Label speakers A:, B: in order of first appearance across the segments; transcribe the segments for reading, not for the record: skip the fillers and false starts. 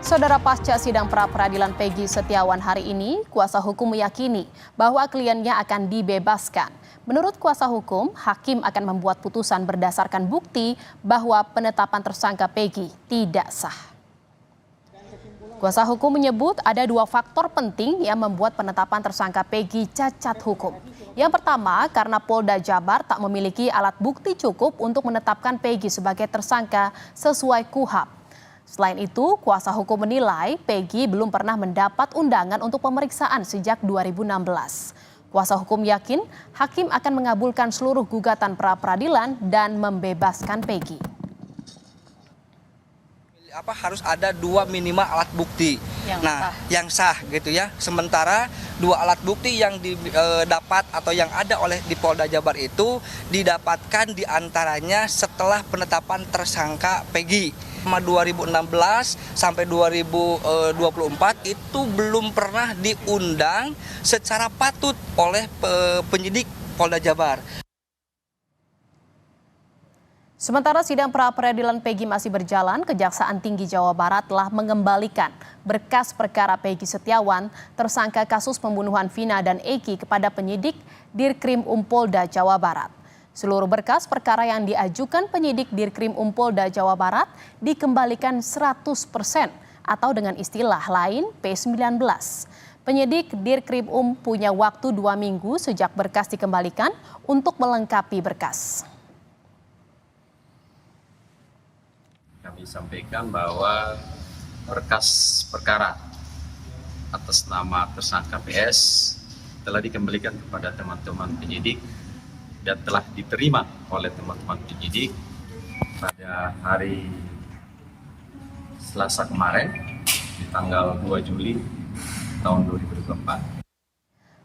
A: Saudara, pasca sidang pra-peradilan Peggy Setiawan hari ini, kuasa hukum meyakini bahwa kliennya akan dibebaskan. Menurut kuasa hukum, hakim akan membuat putusan berdasarkan bukti bahwa penetapan tersangka Peggy tidak sah. Kuasa hukum menyebut ada dua faktor penting yang membuat penetapan tersangka Peggy cacat hukum. Yang pertama, karena Polda Jabar tak memiliki alat bukti cukup untuk menetapkan Peggy sebagai tersangka sesuai KUHP. Selain itu, kuasa hukum menilai Peggy belum pernah mendapat undangan untuk pemeriksaan sejak 2016. Kuasa hukum yakin hakim akan mengabulkan seluruh gugatan pra-peradilan dan membebaskan Peggy.
B: Harus ada dua minimal alat bukti yang sah gitu ya. Sementara dua alat bukti yang didapat atau yang ada oleh di Polda Jabar itu didapatkan diantaranya setelah penetapan tersangka Peggy. 2016 sampai 2024 itu belum pernah diundang secara patut oleh penyidik Polda Jabar.
A: Sementara sidang pra-peradilan Peggy masih berjalan, Kejaksaan Tinggi Jawa Barat telah mengembalikan berkas perkara Peggy Setiawan, tersangka kasus pembunuhan Vina dan Eki kepada penyidik Dirkrim Polda Jawa Barat. Seluruh berkas perkara yang diajukan penyidik Dirkrim Polda Jawa Barat dikembalikan 100% atau dengan istilah lain P19. Penyidik Dirkrim punya waktu 2 minggu sejak berkas dikembalikan untuk melengkapi berkas.
C: Kami sampaikan bahwa berkas perkara atas nama tersangka PS telah dikembalikan kepada teman-teman penyidik dan telah diterima oleh teman-teman penyidik pada hari Selasa kemarin di tanggal 2 Juli tahun 2024.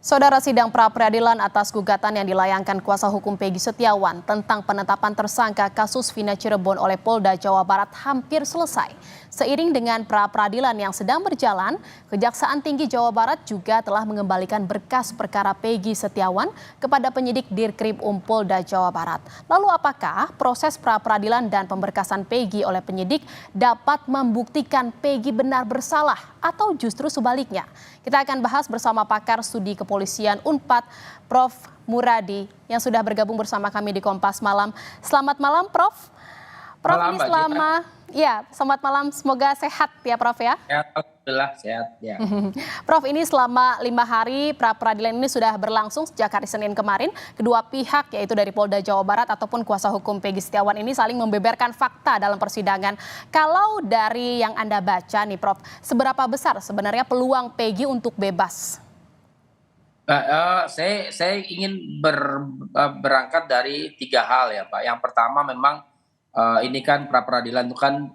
A: Saudara, sidang pra-peradilan atas gugatan yang dilayangkan kuasa hukum Peggy Setiawan tentang penetapan tersangka kasus Vina Cirebon oleh Polda Jawa Barat hampir selesai. Seiring dengan pra-peradilan yang sedang berjalan, Kejaksaan Tinggi Jawa Barat juga telah mengembalikan berkas perkara Peggy Setiawan kepada penyidik Dirkrim Polda Jawa Barat. Lalu apakah proses pra-peradilan dan pemberkasan Peggy oleh penyidik dapat membuktikan Peggy benar bersalah atau justru sebaliknya? Kita akan bahas bersama pakar studi kepolisian Unpad, Prof. Muradi, yang sudah bergabung bersama kami di Kompas Malam. Selamat malam, Prof. Prof, ini selamat malam. Semoga sehat ya, Prof ya.
D: Alhamdulillah sehat ya.
A: Prof, ini selama 5 hari pra-peradilan ini sudah berlangsung sejak hari Senin kemarin. Kedua pihak, yaitu dari Polda Jawa Barat ataupun kuasa hukum Peggy Setiawan ini saling membeberkan fakta dalam persidangan. Kalau dari yang Anda baca nih, Prof, seberapa besar sebenarnya peluang Peggy untuk bebas?
D: Saya ingin berangkat dari 3 hal ya, Pak. Yang pertama memang ini kan pra-peradilan itu kan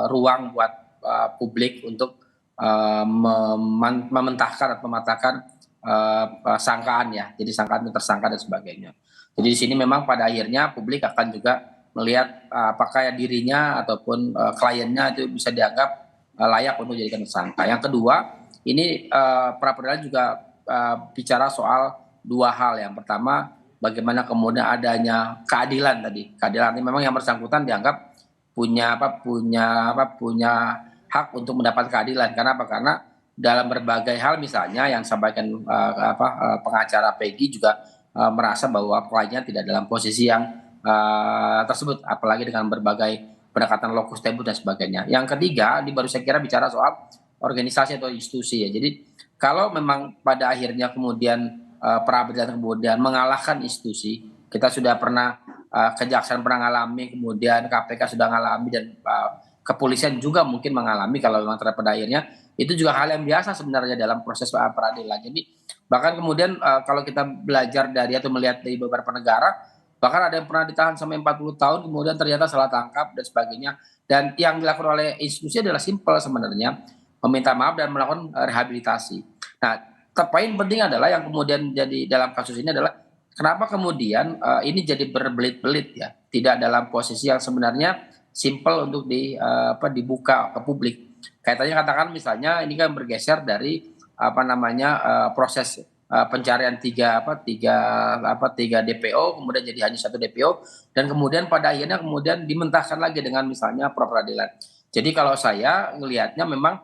D: ruang buat publik untuk mementahkan atau mematahkan sangkaan ya. Jadi sangkaan tersangka dan sebagainya. Jadi di sini memang pada akhirnya publik akan juga melihat apakah dirinya ataupun kliennya itu bisa dianggap layak untuk dijadikan tersangka. Yang kedua, ini pra-peradilan juga bicara soal 2 hal. Yang pertama, bagaimana kemudian adanya keadilan tadi. Keadilan ini memang yang bersangkutan dianggap punya hak untuk mendapat keadilan. Karena apa? Karena dalam berbagai hal misalnya yang sampaikan pengacara Peggy juga merasa bahwa kliennya tidak dalam posisi yang tersebut, apalagi dengan berbagai pendekatan locus standi dan sebagainya. Yang ketiga, ini baru saya kira bicara soal organisasi atau institusi ya. Jadi kalau memang pada akhirnya kemudian pra-peradilan kemudian mengalahkan institusi, kita sudah pernah kejaksaan pernah mengalami, kemudian KPK sudah mengalami dan kepolisian juga mungkin mengalami kalau memang pada akhirnya itu juga hal yang biasa sebenarnya dalam proses peradilan. Jadi bahkan kemudian kalau kita belajar dari atau melihat dari beberapa negara, bahkan ada yang pernah ditahan sampai 40 tahun kemudian ternyata salah tangkap dan sebagainya. Dan yang dilakukan oleh institusi adalah simpel sebenarnya, meminta maaf dan melakukan rehabilitasi. Nah, poin penting adalah yang kemudian jadi dalam kasus ini adalah kenapa kemudian ini jadi berbelit-belit ya, tidak dalam posisi yang sebenarnya simple untuk dibuka ke publik. Kaitannya katakan misalnya ini kan bergeser dari proses pencarian tiga DPO kemudian jadi hanya 1 DPO dan kemudian pada akhirnya kemudian dimentahkan lagi dengan misalnya pra peradilan. Jadi kalau saya ngelihatnya memang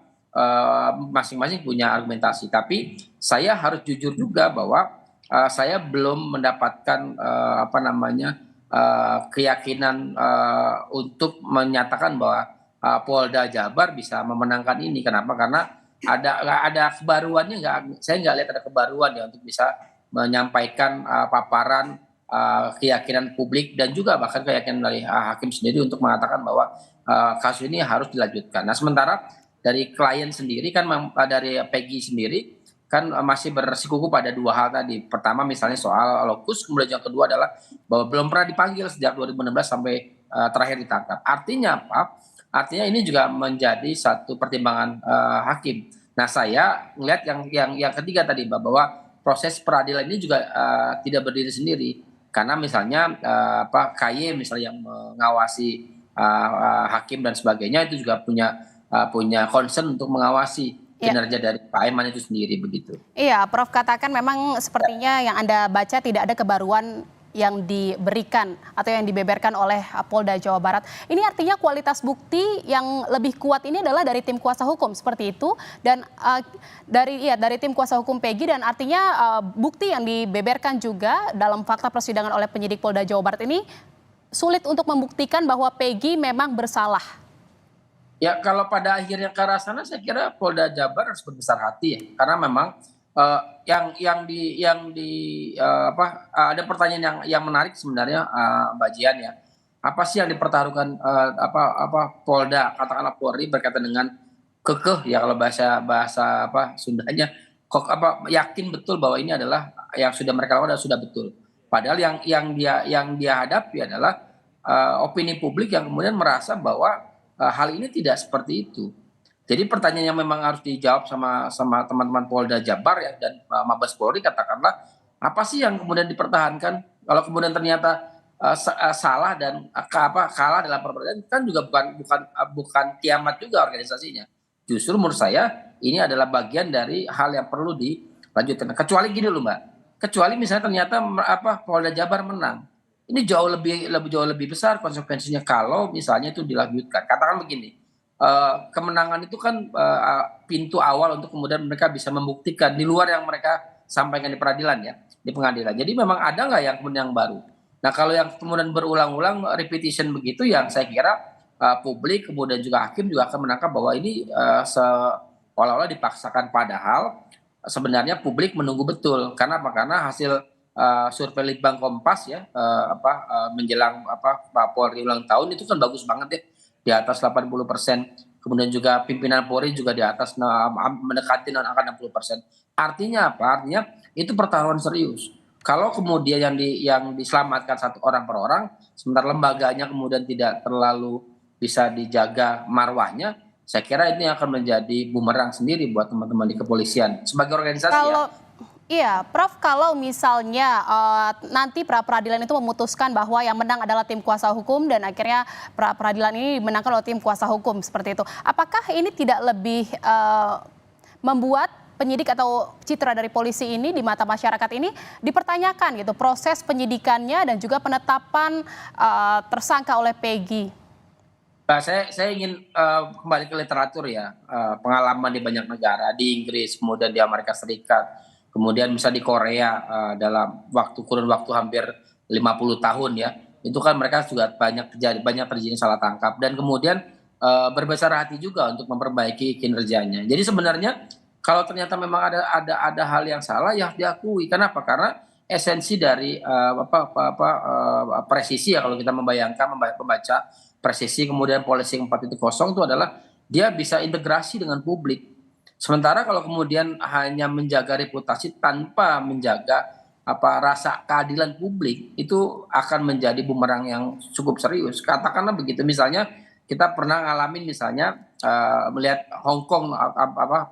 D: masing-masing punya argumentasi, tapi saya harus jujur juga bahwa saya belum mendapatkan keyakinan untuk menyatakan bahwa Polda Jabar bisa memenangkan ini. Kenapa? Karena ada kebaruannya nggak? Saya nggak lihat ada kebaruan ya untuk bisa menyampaikan paparan keyakinan publik dan juga bahkan keyakinan dari hakim sendiri untuk mengatakan bahwa kasus ini harus dilanjutkan. Nah, sementara dari klien sendiri kan dari Peggy sendiri kan masih bersikukuh pada dua hal tadi. Pertama misalnya soal lokus, kemudian yang kedua adalah bahwa belum pernah dipanggil sejak 2016 sampai terakhir ditangkap. Artinya apa? Artinya ini juga menjadi satu pertimbangan hakim. Nah, saya melihat yang ketiga tadi bahwa proses peradilan ini juga tidak berdiri sendiri. Karena misalnya KY misalnya yang mengawasi hakim dan sebagainya itu juga punya concern untuk mengawasi kinerja dari Pak Eman itu sendiri begitu.
A: Iya, Prof katakan memang sepertinya yang Anda baca tidak ada kebaruan yang diberikan atau yang dibeberkan oleh Polda Jawa Barat. Ini artinya kualitas bukti yang lebih kuat ini adalah dari tim kuasa hukum seperti itu, dan dari tim kuasa hukum Peggy, dan artinya bukti yang dibeberkan juga dalam fakta persidangan oleh penyidik Polda Jawa Barat ini sulit untuk membuktikan bahwa Peggy memang bersalah.
D: Ya, kalau pada akhirnya ke arah sana saya kira Polda Jabar harus berbesar hati ya, karena memang ada pertanyaan yang menarik sebenarnya, Mbak Jian ya. Apa sih yang dipertaruhkan Polda, katakanlah Polri berkaitan dengan kekeh ya, kalau bahasa Sundanya, yakin betul bahwa ini adalah yang sudah mereka lakukan sudah betul. Padahal yang dia hadapi adalah opini publik yang kemudian merasa bahwa hal ini tidak seperti itu. Jadi pertanyaan yang memang harus dijawab sama teman-teman Polda Jabar ya, dan Mabes Polri, katakanlah apa sih yang kemudian dipertahankan? Kalau kemudian ternyata salah dan kalah dalam peradilan, kan juga bukan kiamat juga organisasinya. Justru menurut saya ini adalah bagian dari hal yang perlu dilanjutkan. Kecuali gini loh Mbak, kecuali misalnya ternyata Polda Jabar menang, ini jauh lebih besar konsekuensinya kalau misalnya itu dilanjutkan. Katakan begini. Kemenangan itu kan pintu awal untuk kemudian mereka bisa membuktikan di luar yang mereka sampaikan di peradilan ya, di pengadilan. Jadi memang ada nggak yang kemudian yang baru? Nah, kalau yang kemudian berulang-ulang repetition begitu, yang saya kira publik kemudian juga hakim juga akan menangkap bahwa ini seolah-olah dipaksakan, padahal sebenarnya publik menunggu betul. Karena apa? Karena hasil survei Litbang Kompas ya menjelang Polri ulang tahun itu kan bagus banget ya, di atas 80%. Kemudian juga pimpinan Polri juga di atas mendekati angka 60%. Artinya apa? Artinya itu pertaruhan serius. Kalau kemudian yang diselamatkan satu orang per orang, sementara lembaganya kemudian tidak terlalu bisa dijaga marwahnya, saya kira ini akan menjadi bumerang sendiri buat teman-teman di kepolisian sebagai organisasi ya.
A: Iya, Prof, kalau misalnya nanti pra-peradilan itu memutuskan bahwa yang menang adalah tim kuasa hukum dan akhirnya pra-peradilan ini dimenangkan oleh tim kuasa hukum seperti itu, apakah ini tidak lebih membuat penyidik atau citra dari polisi ini di mata masyarakat ini dipertanyakan gitu, proses penyidikannya dan juga penetapan tersangka oleh Peggy?
D: Saya ingin kembali ke literatur ya, pengalaman di banyak negara, di Inggris, kemudian di Amerika Serikat, kemudian bisa di Korea dalam kurun waktu hampir 50 tahun ya, itu kan mereka juga banyak terjadi salah tangkap dan kemudian berbesar hati juga untuk memperbaiki kinerjanya. Jadi sebenarnya kalau ternyata memang ada hal yang salah ya diakui. Kenapa? Karena esensi dari presisi ya, kalau kita membaca presisi kemudian Policing 4.0 itu adalah dia bisa integrasi dengan publik. Sementara kalau kemudian hanya menjaga reputasi tanpa menjaga rasa keadilan publik, itu akan menjadi bumerang yang cukup serius. Katakanlah begitu, misalnya kita pernah ngalamin misalnya melihat Hong Kong,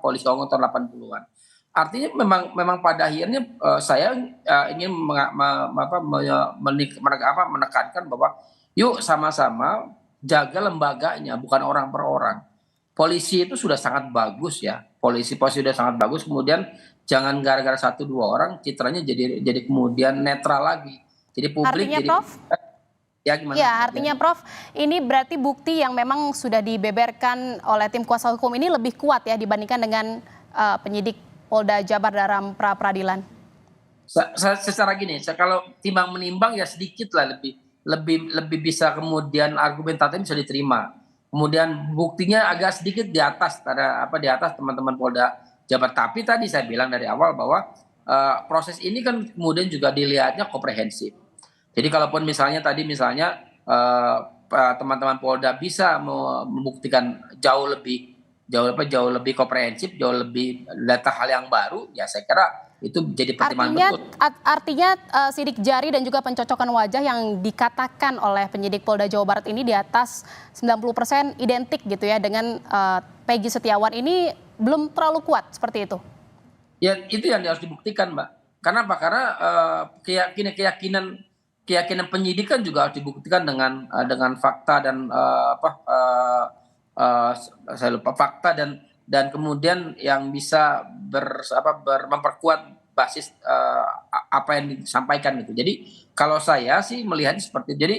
D: polisi Hong Kong tahun 80-an. Artinya memang pada akhirnya saya ingin menekankan bahwa yuk sama-sama jaga lembaganya, bukan orang per orang. Polisi itu sudah sangat bagus ya, polisi sudah sangat bagus, kemudian jangan gara-gara 1-2 orang citranya jadi kemudian netral lagi. Jadi publik
A: artinya,
D: jadi
A: Prof?
D: Ya gimana?
A: Ya, artinya Prof, ini berarti bukti yang memang sudah dibeberkan oleh tim kuasa hukum ini lebih kuat ya dibandingkan dengan penyidik Polda Jabar dalam pra peradilan.
D: Secara gini, kalau timbang menimbang ya sedikit lah lebih bisa, kemudian argumentatif bisa diterima. Kemudian buktinya agak sedikit di atas di atas teman-teman Polda Jabar. Tapi tadi saya bilang dari awal bahwa proses ini kan kemudian juga dilihatnya komprehensif. Jadi kalaupun misalnya teman-teman Polda bisa membuktikan jauh lebih komprehensif, jauh lebih data hal yang baru, ya saya kira itu jadi pertimbangan betul.
A: Artinya sidik jari dan juga pencocokan wajah yang dikatakan oleh penyidik Polda Jawa Barat ini di atas 90% identik gitu ya dengan Peggy Setiawan ini belum terlalu kuat seperti itu.
D: Ya itu yang harus dibuktikan, Mbak. Karena apa? Karena keyakinan penyidik kan juga harus dibuktikan dengan fakta dan saya lupa, fakta dan kemudian yang bisa memperkuat basis apa yang disampaikan gitu. Jadi kalau saya sih melihatnya seperti itu. Jadi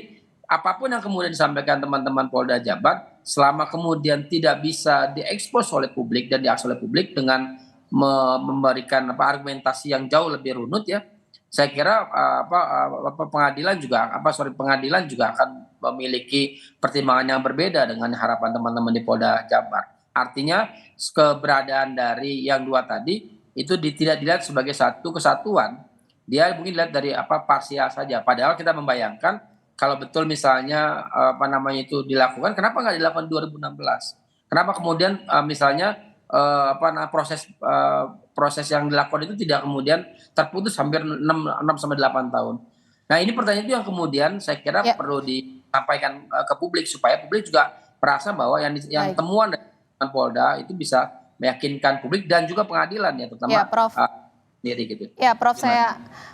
D: apapun yang kemudian disampaikan teman-teman Polda Jabar, selama kemudian tidak bisa diekspos oleh publik dan diakses oleh publik dengan memberikan argumentasi yang jauh lebih runut, ya saya kira pengadilan juga akan memiliki pertimbangan yang berbeda dengan harapan teman-teman di Polda Jabar. Artinya keberadaan dari yang dua tadi itu tidak dilihat sebagai satu kesatuan, dia mungkin dilihat dari parsial saja. Padahal kita membayangkan kalau betul misalnya itu dilakukan, kenapa nggak dilakukan 2016? Kenapa kemudian misalnya proses yang dilakukan itu tidak kemudian terputus hampir 6 sampai 8 tahun. Nah, ini pertanyaan itu yang kemudian saya kira perlu disampaikan ke publik supaya publik juga merasa bahwa yang temuan dari Polda itu bisa meyakinkan publik dan juga pengadilan ya, terutama
A: Prof.
D: Sendiri gitu.
A: Ya, Prof,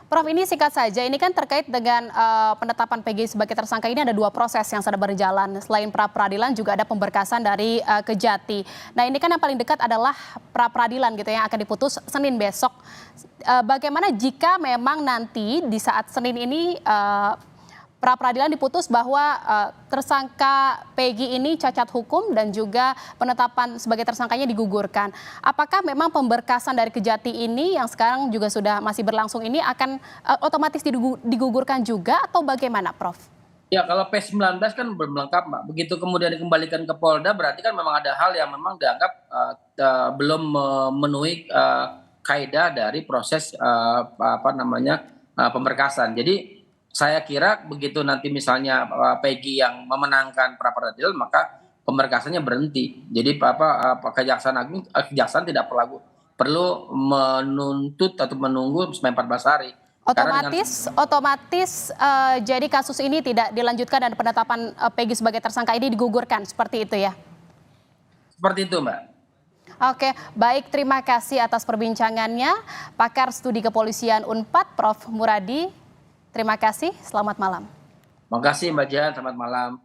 A: Prof, ini singkat saja, ini kan terkait dengan penetapan Peggy sebagai tersangka ini ada dua proses yang sedang berjalan. Selain pra peradilan juga ada pemberkasan dari Kejati. Nah, ini kan yang paling dekat adalah pra peradilan gitu yang akan diputus Senin besok. Bagaimana jika memang nanti di saat Senin ini pra peradilan diputus bahwa tersangka Peggy ini cacat hukum dan juga penetapan sebagai tersangkanya digugurkan. Apakah memang pemberkasan dari Kejati ini yang sekarang juga sudah masih berlangsung ini akan otomatis digugurkan juga atau bagaimana, Prof?
D: Ya, kalau P19 kan belum lengkap, Mbak. Begitu kemudian dikembalikan ke Polda, berarti kan memang ada hal yang memang dianggap belum memenuhi kaidah dari proses pemberkasan. Jadi saya kira begitu nanti misalnya Peggy yang memenangkan pra peradilan, maka pemberkasannya berhenti. Jadi kejaksaan tidak perlu menuntut atau menunggu sampai 14 hari.
A: Otomatis jadi kasus ini tidak dilanjutkan dan penetapan Peggy sebagai tersangka ini digugurkan, seperti itu ya?
D: Seperti itu, Mbak.
A: Oke, baik, terima kasih atas perbincangannya. Pakar Studi Kepolisian Unpad, Prof. Muradi. Terima kasih, selamat malam.
D: Terima kasih Mbak Jan, selamat malam.